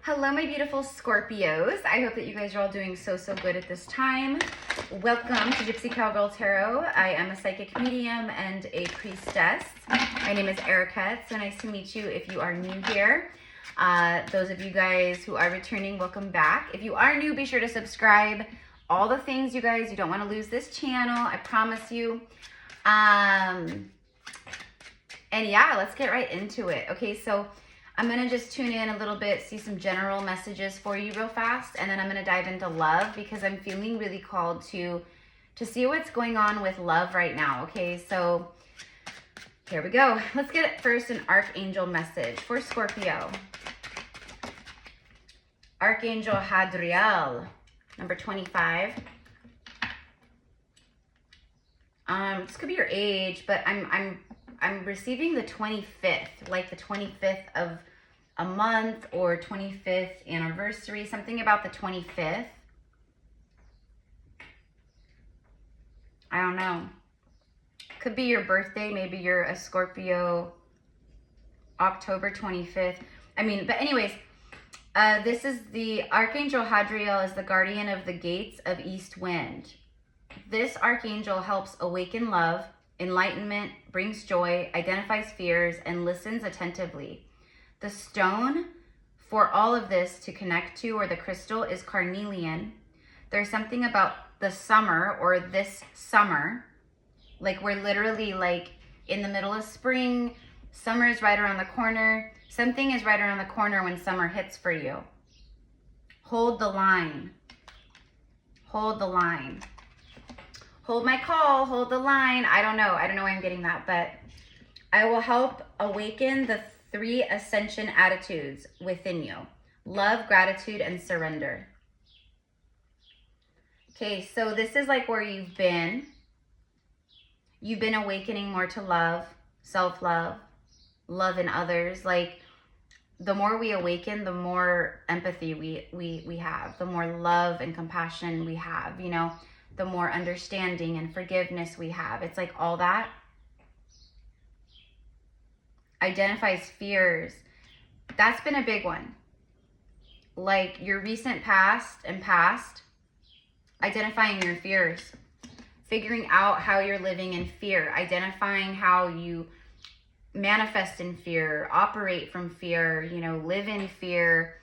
Hello, my beautiful Scorpios. I hope that you guys are all doing so good at this time. Welcome to Gypsy Cowgirl Tarot. I am a psychic medium and a priestess. My name is Erica. It's so nice to meet you if you are new here. Those of you guys who are returning, welcome back. If you are new, be sure to subscribe. All the things, you guys, you don't want to lose this channel. I promise you. And yeah, let's get right into it. Okay, so I'm going to just tune in a little bit, see some general messages for you real fast, and then I'm going to dive into love because I'm feeling really called to see what's going on with love right now. Okay, so here we go. Let's get first an Archangel message for Scorpio. Archangel Hadriel, number 25. This could be your age, but I'm receiving the 25th, like the 25th of a month or 25th anniversary, something about the 25th. I don't know. Could be your birthday. Maybe you're a Scorpio, October 25th. I mean, but anyways, this is the Archangel Hadriel is the guardian of the gates of East Wind. This Archangel helps awaken love, enlightenment, brings joy, identifies fears, and listens attentively. The stone for all of this to connect to, or the crystal, is carnelian. There's something about the summer, or this summer, like we're literally like in the middle of spring, summer is right around the corner. Something is right around the corner when summer hits for you. Hold the line. Hold the line. Hold my call, hold the line. I don't know why I'm getting that, but I will help awaken the 3 ascension attitudes within you. Love, gratitude, and surrender. Okay, so this is like where you've been. You've been awakening more to love, self-love, love in others. Like the more we awaken, the more empathy we have, the more love and compassion we have, you know, the more understanding and forgiveness we have. It's like all that. Identifies fears. That's been a big one. Like your recent past and past, identifying your fears, figuring out how you're living in fear, identifying how you manifest in fear, operate from fear, you know, live in fear,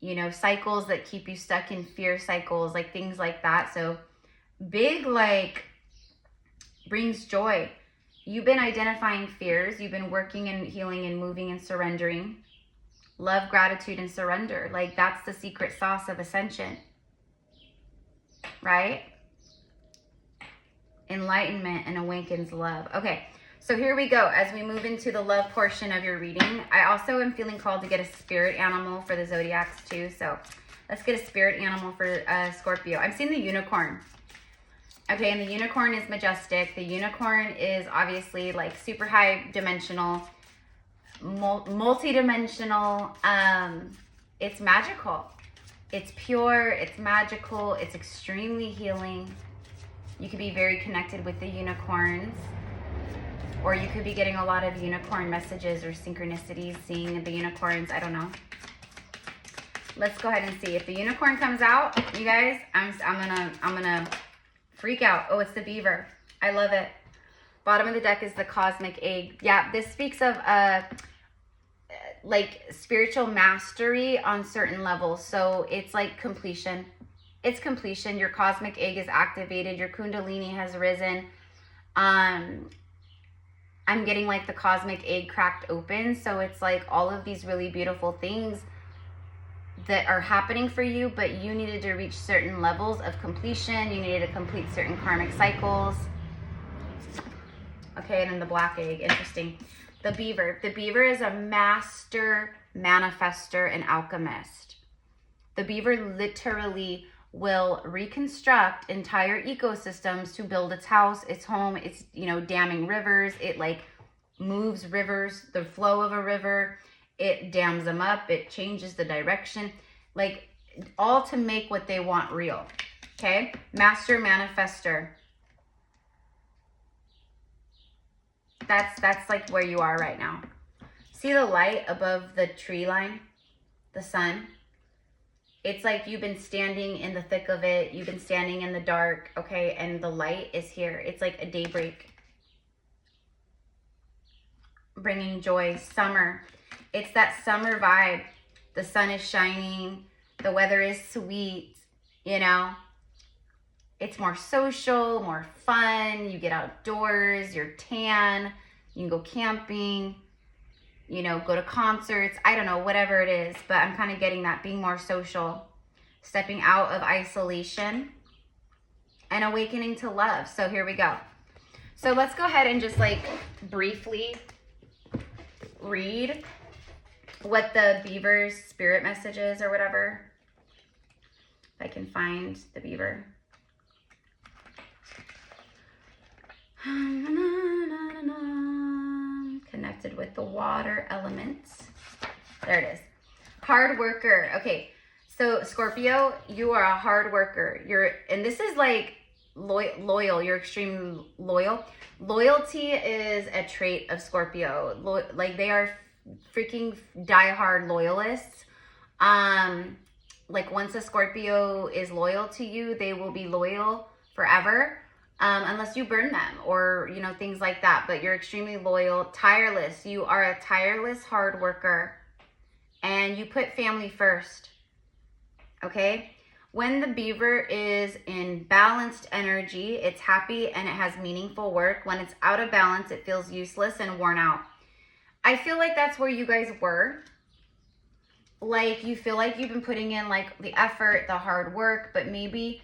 you know, cycles that keep you stuck in fear cycles, like things like that. So big, like, brings joy. You've been identifying fears. You've been working and healing and moving and surrendering. Love, gratitude, and surrender. Like, that's the secret sauce of ascension. Right? Enlightenment and awakens love. Okay, so here we go. As we move into the love portion of your reading, I also am feeling called to get a spirit animal for the zodiacs too. So let's get a spirit animal for Scorpio. I'm seeing the unicorn. Okay, and the unicorn is majestic. The unicorn is obviously like super high dimensional, multi-dimensional. It's magical. It's pure, it's magical, it's extremely healing. You could be very connected with the unicorns, or you could be getting a lot of unicorn messages or synchronicities, seeing the unicorns. I don't know. Let's go ahead and see if the unicorn comes out. You guys, I'm gonna freak out. Oh, it's the beaver. I love it. Bottom of the deck is the cosmic egg. Yeah, this speaks of like spiritual mastery on certain levels. So it's like completion. It's completion. Your cosmic egg is activated. Your kundalini has risen. I'm getting like the cosmic egg cracked open. So it's like all of these really beautiful things that are happening for you, but you needed to reach certain levels of completion. You needed to complete certain karmic cycles. Okay, and then the black egg, interesting. The beaver. The beaver is a master manifester and alchemist. The beaver literally will reconstruct entire ecosystems to build its house, its home. It's, you know, damming rivers. It like moves rivers, the flow of a river. It dams them up. It changes the direction, like all to make what they want real. Okay. Master manifester. That's like where you are right now. See the light above the tree line, the sun? It's like you've been standing in the thick of it. You've been standing in the dark, okay? And the light is here. It's like a daybreak. Bringing joy, summer. It's that summer vibe. The sun is shining. The weather is sweet, you know? It's more social, more fun. You get outdoors, you're tan. You can go camping, you know, go to concerts. I don't know, whatever it is. But I'm kind of getting that, being more social. Stepping out of isolation and awakening to love. So here we go. So let's go ahead and just like briefly read what the beaver's spirit message is or whatever. If I can find the beaver. Connected with the water elements. There it is. Hard worker. Okay, so Scorpio, you are a hard worker. And this is like loyal. You're extremely loyal. Loyalty is a trait of Scorpio. Like they are freaking diehard loyalists. Like once a Scorpio is loyal to you, they will be loyal forever. Unless you burn them or, you know, things like that. But you're extremely loyal, tireless. You are a tireless hard worker. And you put family first. Okay? When the beaver is in balanced energy, it's happy and it has meaningful work. When it's out of balance, it feels useless and worn out. I feel like that's where you guys were. Like, you feel like you've been putting in, like, the effort, the hard work, but maybe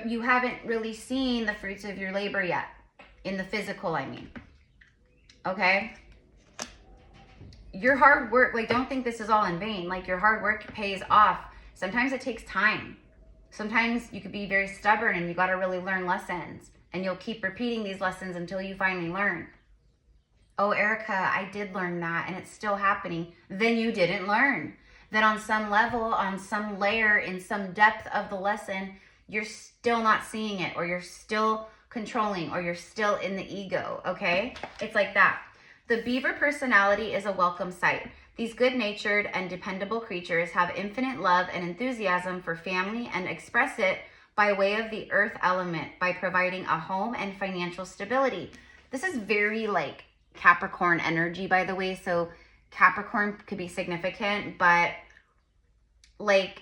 you haven't really seen the fruits of your labor yet. In the physical, I mean. Okay? Your hard work, like, don't think this is all in vain. Like, your hard work pays off. Sometimes it takes time. Sometimes you could be very stubborn and you got to really learn lessons. And you'll keep repeating these lessons until you finally learn. Oh, Erica, I did learn that and it's still happening. Then you didn't learn. Then on some level, on some layer, in some depth of the lesson, you're still not seeing it, or you're still controlling, or you're still in the ego, okay? It's like that. The beaver personality is a welcome sight. These good-natured and dependable creatures have infinite love and enthusiasm for family and express it by way of the earth element by providing a home and financial stability. This is very like Capricorn energy, by the way. So Capricorn could be significant, but like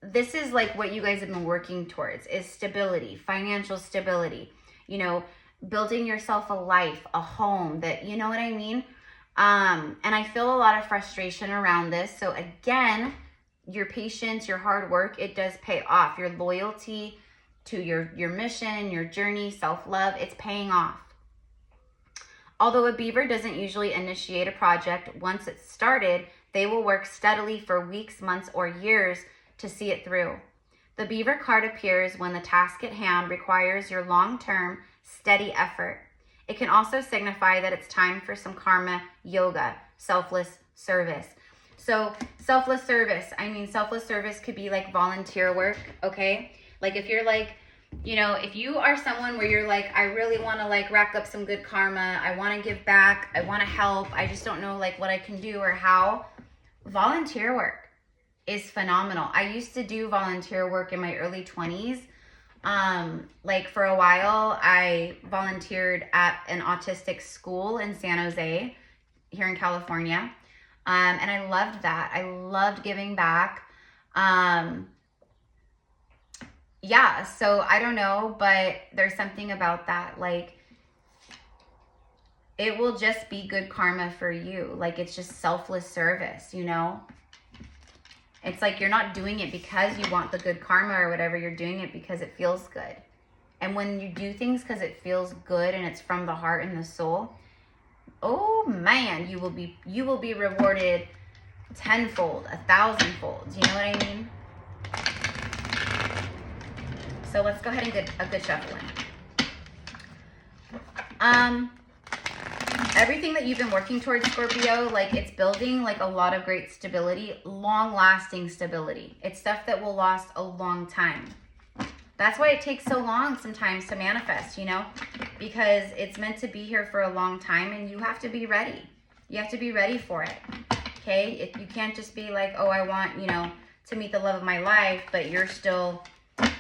this is like what you guys have been working towards is stability, financial stability, you know, building yourself a life, a home that, you know what I mean? And I feel a lot of frustration around this. So again, your patience, your hard work, it does pay off. Your loyalty to your mission, your journey, self-love, it's paying off. Although a beaver doesn't usually initiate a project, once it's started, they will work steadily for weeks, months, or years to see it through. The beaver card appears when the task at hand requires your long-term, steady effort. It can also signify that it's time for some karma yoga, selfless service. So selfless service, I mean, selfless service could be like volunteer work, okay? Like if you're like, you know, if you are someone where you're like, I really want to like rack up some good karma, I want to give back, I want to help, I just don't know like what I can do or how, volunteer work is phenomenal. I used to do volunteer work in my early 20s. Like for a while, I volunteered at an autistic school in San Jose, here in California. And I loved that. I loved giving back. Yeah, so I don't know, but there's something about that. Like, it will just be good karma for you. Like, it's just selfless service, you know? It's like you're not doing it because you want the good karma or whatever. You're doing it because it feels good. And when you do things because it feels good and it's from the heart and the soul, oh man, you will be rewarded tenfold, 1,000-fold. You know what I mean? So let's go ahead and get a good shuffle in. Everything that you've been working towards, Scorpio, like it's building like a lot of great stability, long-lasting stability. It's stuff that will last a long time. That's why it takes so long sometimes to manifest, you know, because it's meant to be here for a long time and you have to be ready. You have to be ready for it, okay? You can't just be like, oh, I want, you know, to meet the love of my life, but you're still,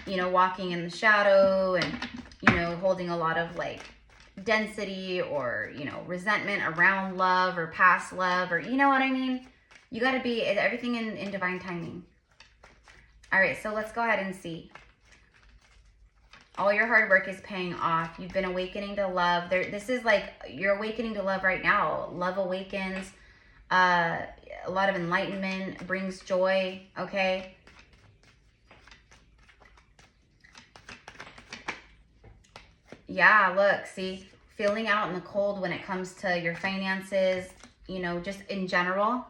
you know, walking in the shadow and, you know, holding a lot of like density or, you know, resentment around love or past love, or you know what I mean? You got to be everything in divine timing. All right, so let's go ahead and see. All your hard work is paying off. You've been awakening to love. This is like you're awakening to love right now. Love awakens. A lot of enlightenment brings joy, okay? Yeah, look, see, feeling out in the cold when it comes to your finances, you know, just in general.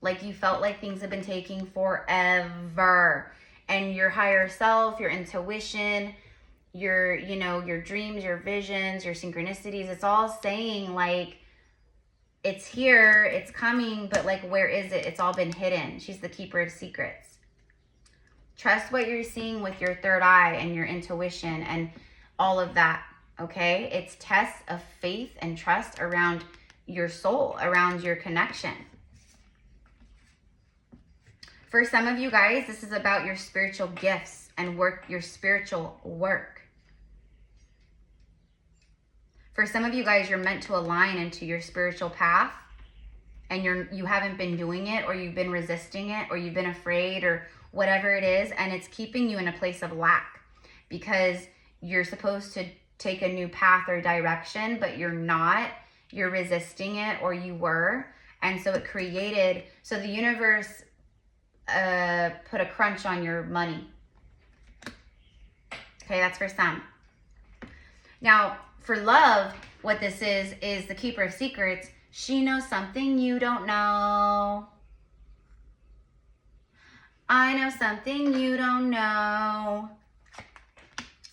Like you felt like things have been taking forever. And your higher self, your intuition, your, you know, your dreams, your visions, your synchronicities, it's all saying like, it's here, it's coming, but like, where is it? It's all been hidden. She's the keeper of secrets. Trust what you're seeing with your third eye and your intuition and all of that, okay? It's tests of faith and trust around your soul, around your connection. For some of you guys, this is about your spiritual gifts and work, your spiritual work. For some of you guys, you're meant to align into your spiritual path and you haven't been doing it, or you've been resisting it, or you've been afraid, or whatever it is, and it's keeping you in a place of lack because you're supposed to take a new path or direction, but you're not. You're resisting it, or you were. And so it created, so the universe put a crunch on your money. Okay, that's for some. Now, for love, what this is the keeper of secrets. She knows something you don't know. I know something you don't know.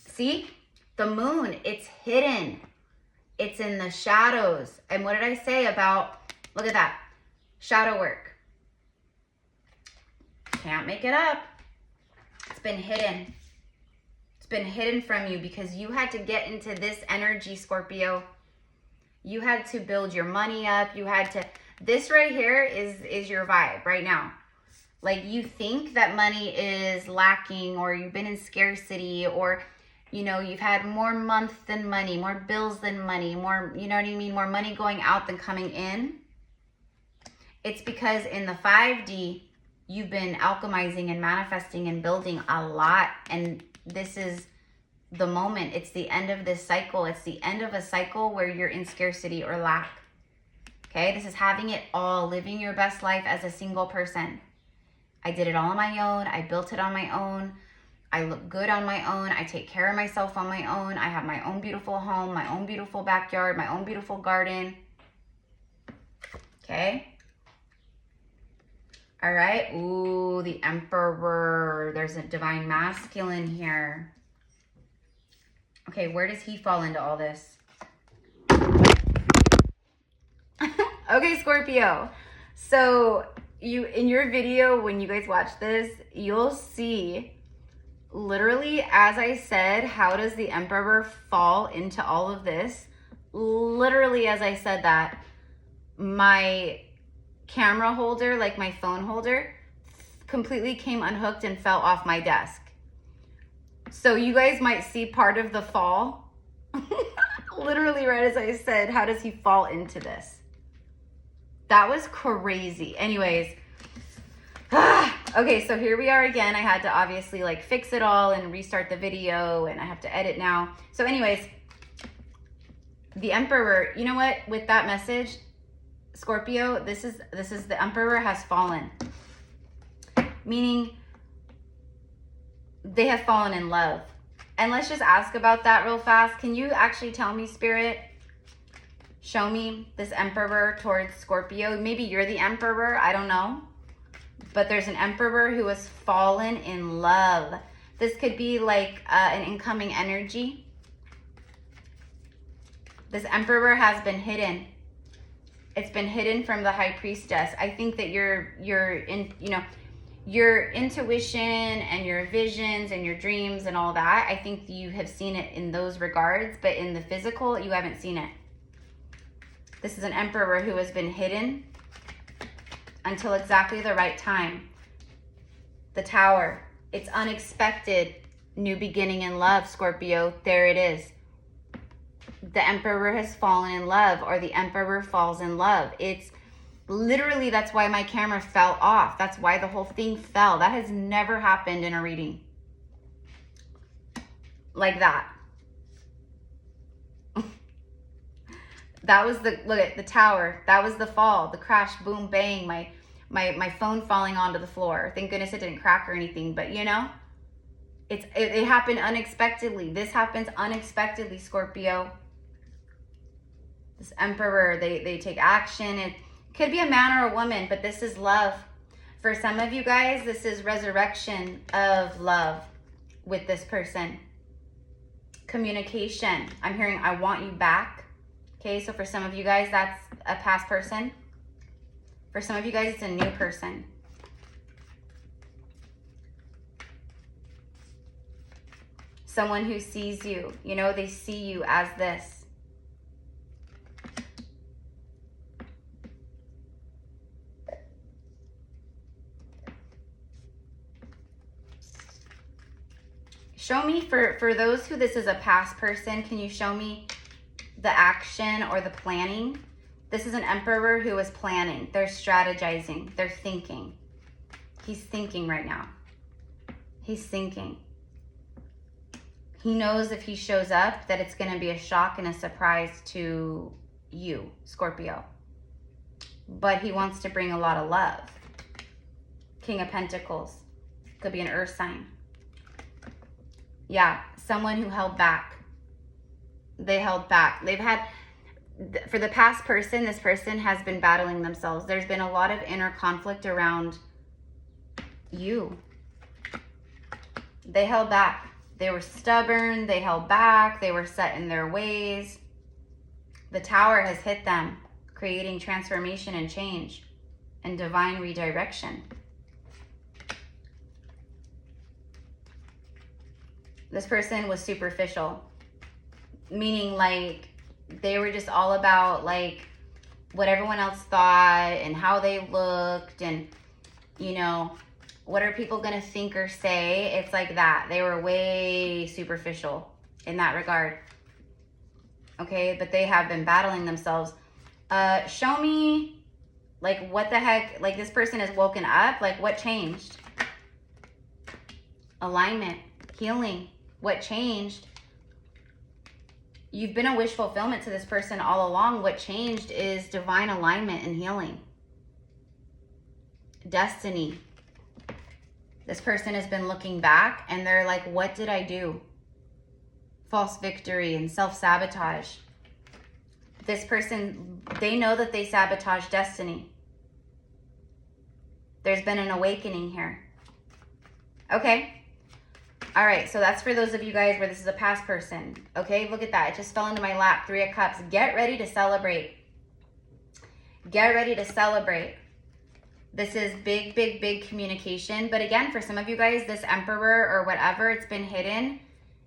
See? The moon, it's hidden. It's in the shadows. And what did I say about, look at that, shadow work. Can't make it up. It's been hidden. It's been hidden from you because you had to get into this energy, Scorpio. You had to build your money up. You had to, this right here is your vibe right now. Like you think that money is lacking, or you've been in scarcity, or, you know, you've had more month than money, more bills than money, more, you know what I mean? More money going out than coming in. It's because in the 5D, you've been alchemizing and manifesting and building a lot. And this is the moment. It's the end of this cycle. It's the end of a cycle where you're in scarcity or lack. Okay, this is having it all, living your best life as a single person. I did it all on my own. I built it on my own. I look good on my own. I take care of myself on my own. I have my own beautiful home, my own beautiful backyard, my own beautiful garden. Okay. All right. Ooh, the Emperor. There's a divine masculine here. Okay, where does he fall into all this? Okay, Scorpio. So in your video, when you guys watch this, you'll see literally, as I said, how does the Emperor fall into all of this? Literally, as I said that, my camera holder, like my phone holder, completely came unhooked and fell off my desk. So you guys might see part of the fall. Literally right as I said, how does he fall into this? That was crazy. Anyways, okay, so here we are again. I had to obviously like fix it all and restart the video, and I have to edit now. So anyways, the Emperor, you know what, with that message, Scorpio, this is the Emperor has fallen. Meaning they have fallen in love. And let's just ask about that real fast. Can you actually tell me, Spirit? Show me this Emperor towards Scorpio. Maybe you're the Emperor, I don't know. But there's an Emperor who has fallen in love. This could be like an incoming energy. This Emperor has been hidden. It's been hidden from the High Priestess. I think that your intuition and your visions and your dreams and all that, I think you have seen it in those regards, but in the physical, you haven't seen it. This is an Emperor who has been hidden until exactly the right time. The Tower. It's unexpected. New beginning in love, Scorpio. There it is. The Emperor has fallen in love, or the Emperor falls in love. It's literally, that's why my camera fell off. That's why the whole thing fell. That has never happened in a reading. Like that. That was the, look at the Tower. That was the fall, the crash, boom, bang, my phone falling onto the floor. Thank goodness it didn't crack or anything, but you know, it happened unexpectedly. This happens unexpectedly, Scorpio. This Emperor, they take action. It could be a man or a woman, but this is love. For some of you guys, this is resurrection of love with this person. Communication. I'm hearing, I want you back. Okay, so for some of you guys, that's a past person. For some of you guys, it's a new person. Someone who sees you, you know, they see you as this. Show me, for those who this is a past person, can you show me the action or the planning? This is an Emperor who is planning. They're strategizing. They're thinking. He's thinking right now. He's thinking. He knows if he shows up that it's going to be a shock and a surprise to you, Scorpio. But he wants to bring a lot of love. King of Pentacles. Could be an earth sign. Yeah, someone who held back. They held back. They've had, for the past person, this person has been battling themselves. There's been a lot of inner conflict around you. They held back. They were stubborn. They held back. They were set in their ways. The Tower has hit them, creating transformation and change and divine redirection. This person was superficial. Meaning, like, they were just all about, like, what everyone else thought and how they looked and, you know, what are people going to think or say? It's like that. They were way superficial in that regard. Okay, but they have been battling themselves. Show me, like, what the heck? Like, this person has woken up. Like, what changed? Alignment, healing. What changed? You've been a wish fulfillment to this person all along. What changed is divine alignment and healing. Destiny. This person has been looking back and they're like, what did I do? False victory and self-sabotage. This person, they know that they sabotaged destiny. There's been an awakening here. Okay. All right, so that's for those of you guys where this is a past person. Okay, look at that. It just fell into my lap. 3 of Cups. Get ready to celebrate. Get ready to celebrate. This is big, big, big communication. But again, for some of you guys, this Emperor or whatever, it's been hidden.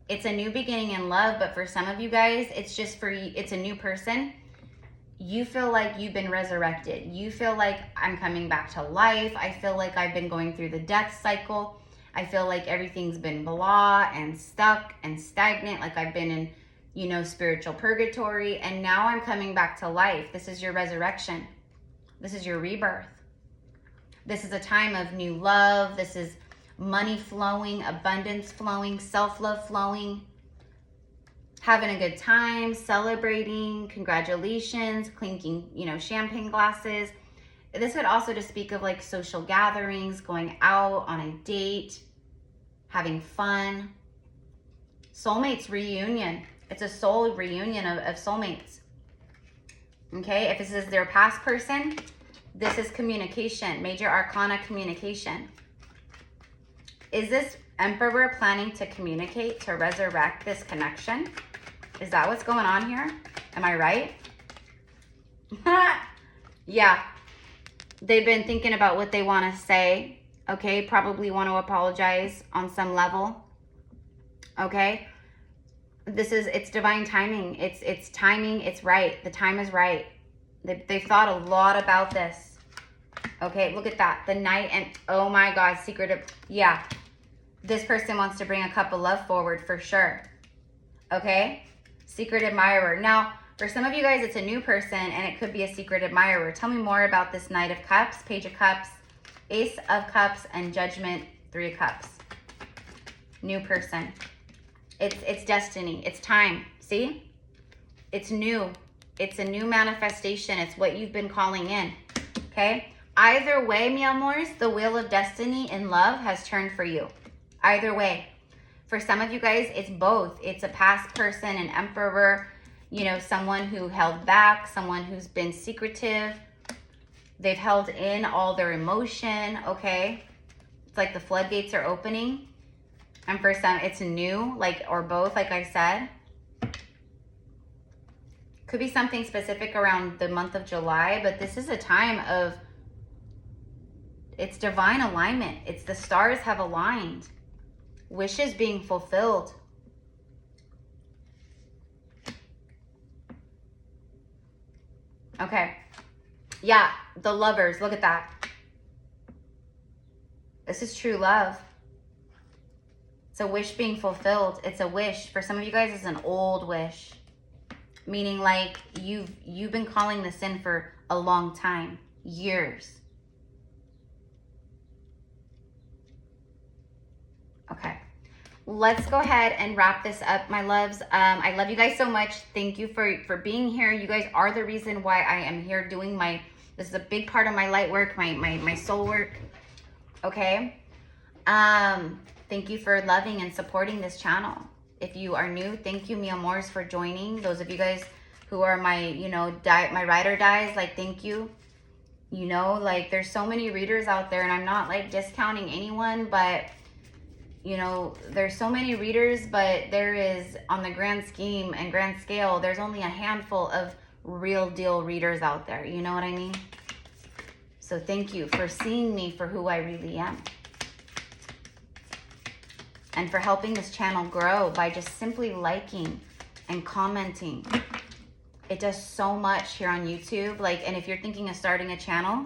It's a new beginning in love. But for some of you guys, it's just for you. It's a new person. You feel like you've been resurrected. You feel like I'm coming back to life. I feel like I've been going through the death cycle. I feel like everything's been blah and stuck and stagnant, like I've been in, you know, spiritual purgatory, and now I'm coming back to life. This is your resurrection. This is your rebirth. This is a time of new love. This is money flowing, abundance flowing, self-love flowing, having a good time, celebrating, congratulations, clinking, you know, champagne glasses. This could also just speak of like social gatherings, going out on a date, having fun. Soulmates reunion. It's a soul reunion of soulmates. Okay, if this is their past person, this is communication, major arcana communication. Is this Emperor planning to communicate, to resurrect this connection? Is that what's going on here? Am I right? Yeah. They've been thinking about what they want to say, okay? Probably want to apologize on some level, okay? It's divine timing. It's timing, it's right. The time is right. They've thought a lot about this. Okay, look at that. The Knight and, oh my God, secretive. Yeah, this person wants to bring a cup of love forward for sure. Okay, secret admirer. Now, for some of you guys, it's a new person and it could be a secret admirer. Tell me more about this Knight of Cups, Page of Cups, Ace of Cups, and Judgment, 3 of Cups. New person. It's destiny. It's time. See? It's new. It's a new manifestation. It's what you've been calling in. Okay? Either way, mi amors, the wheel of destiny in love has turned for you. Either way. For some of you guys, it's both. It's a past person, an emperor, you know, someone who held back, someone who's been secretive. They've held in all their emotion, okay? It's like the floodgates are opening. And for some, it's new, like, or both, like I said. Could be something specific around the month of July, but this is a time of, it's divine alignment. It's the stars have aligned. Wishes being fulfilled. Okay. Yeah, the Lovers, look at that. This is true love. It's a wish being fulfilled. It's a wish. For some of you guys, it's an old wish. Meaning like you've been calling this in for a long time. Years. Okay. Let's go ahead and wrap this up, my loves. I love you guys so much. Thank you for being here. You guys are the reason why I am here doing this is a big part of my light work, my soul work. Okay. Thank you for loving and supporting this channel. If you are new, thank you, mi amors, for joining. Those of you guys who are my, you know, my ride or dies, like, thank you. You know, like, there's so many readers out there, and I'm not, like, discounting anyone, but, you know, there's so many readers, but there is, on the grand scheme and grand scale, there's only a handful of real deal readers out there. You know what I mean? So thank you for seeing me for who I really am. And for helping this channel grow by just simply liking and commenting. It does so much here on YouTube. Like, and if you're thinking of starting a channel,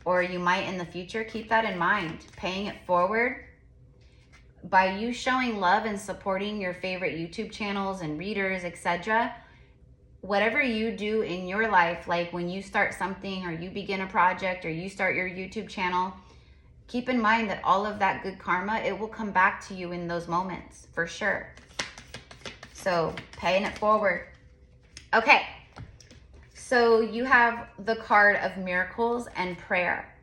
or you might in the future, keep that in mind. Paying it forward. By you showing love and supporting your favorite YouTube channels and readers, etc., whatever you do in your life, like when you start something or you begin a project or you start your YouTube channel, keep in mind that all of that good karma, it will come back to you in those moments, for sure. So, paying it forward. Okay. So, you have the card of miracles and prayer.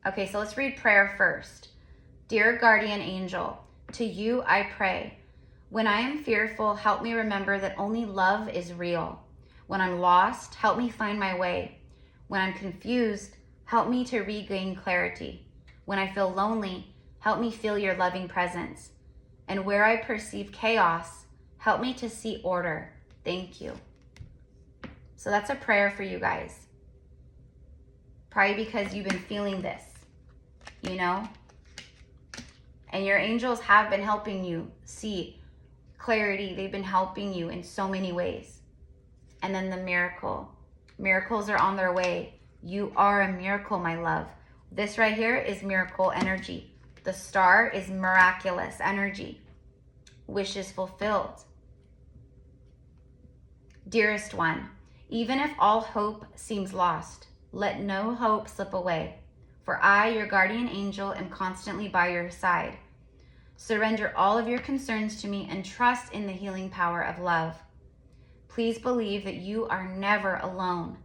Okay, so let's read prayer first. Dear guardian angel, to you I pray. When I am fearful, help me remember that only love is real. When I'm lost, help me find my way. When I'm confused, help me to regain clarity. When I feel lonely, help me feel your loving presence. And where I perceive chaos, help me to see order. Thank you. So that's a prayer for you guys. Probably because you've been feeling this, you know? And your angels have been helping you see clarity. They've been helping you in so many ways. And then the miracle. Miracles are on their way. You are a miracle, my love. This right here is miracle energy. The star is miraculous energy. Wishes fulfilled. Dearest one, even if all hope seems lost, let no hope slip away. For I, your guardian angel, am constantly by your side. Surrender all of your concerns to me and trust in the healing power of love. Please believe that you are never alone.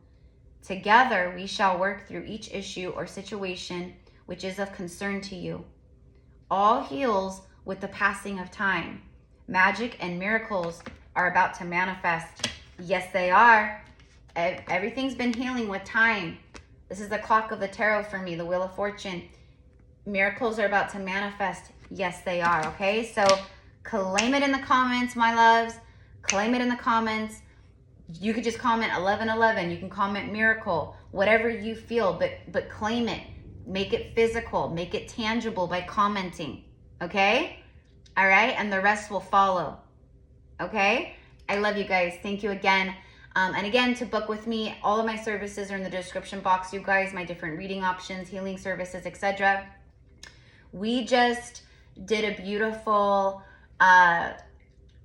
Together, we shall work through each issue or situation which is of concern to you. All heals with the passing of time. Magic and miracles are about to manifest. Yes, they are. Everything's been healing with time. This is the clock of the tarot for me, the Wheel of Fortune. Miracles are about to manifest. Yes, they are, okay? So claim it in the comments, my loves. Claim it in the comments. You could just comment 1111. You can comment miracle, whatever you feel, but claim it. Make it physical. Make it tangible by commenting, okay? All right? And the rest will follow, okay? I love you guys. Thank you again. And again, to book with me, all of my services are in the description box, you guys, my different reading options, healing services, etc. We just did a beautiful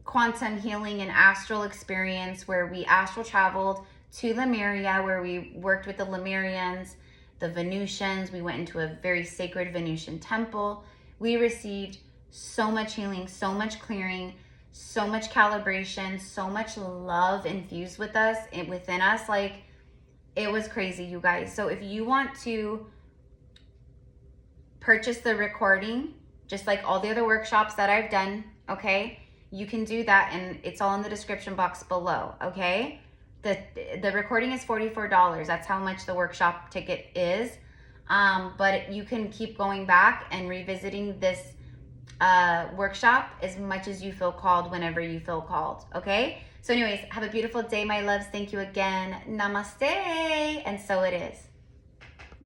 quantum healing and astral experience where we astral traveled to Lemuria, where we worked with the Lemurians, the Venusians. We went into a very sacred Venusian temple. We received so much healing, so much clearing, so much calibration, so much love infused with us and within us. Like, it was crazy, you guys. So if you want to purchase the recording, just like all the other workshops that I've done, okay, you can do that, and it's all in the description box below, okay? The recording is $44. That's how much the workshop ticket is. But you can keep going back and revisiting this workshop as much as you feel called, whenever you feel called, okay? So anyways, have a beautiful day, my loves. Thank you again. Namaste. And so it is.